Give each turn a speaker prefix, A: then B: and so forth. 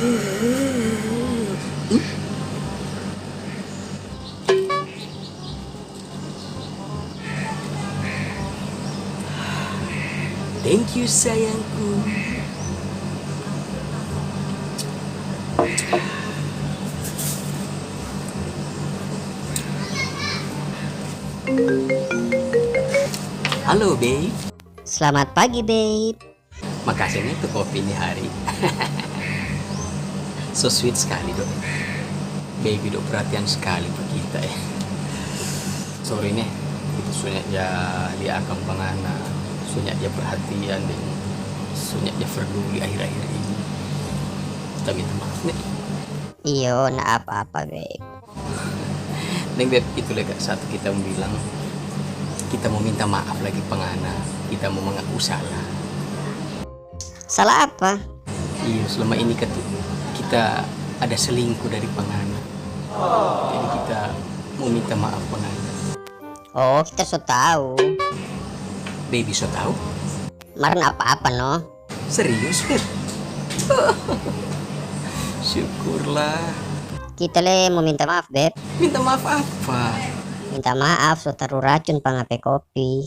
A: Thank you sayangku. Halo babe.
B: Selamat pagi, babe.
A: Makasih nih untuk kopi ini hari. So sweet sekali dok. Baby dok perhatian sekali ke kita ya. Sorry nih, itu sunyak ya di akam pangana, sunyak dia perhatian dan sunyak dia peduli akhir-akhir ini. Kita minta maaf nih.
B: Iyo, nah apa-apa, babe.
A: Neng beb, itu lega satu kita mau bilang, kita mau minta maaf lagi pangana, kita mau mengaku salah.
B: Salah apa?
A: Iya, selama ini kita ada selingkuh dari pangana. Jadi kita mau minta maaf pangana.
B: Oh, kita so tahu.
A: Baby so tahu?
B: Kemarin apa-apa, no?
A: Serius beb? Syukurlah.
B: Kita mau minta maaf, babe.
A: Minta maaf apa?
B: Minta maaf so taruh racun pang HP kopi.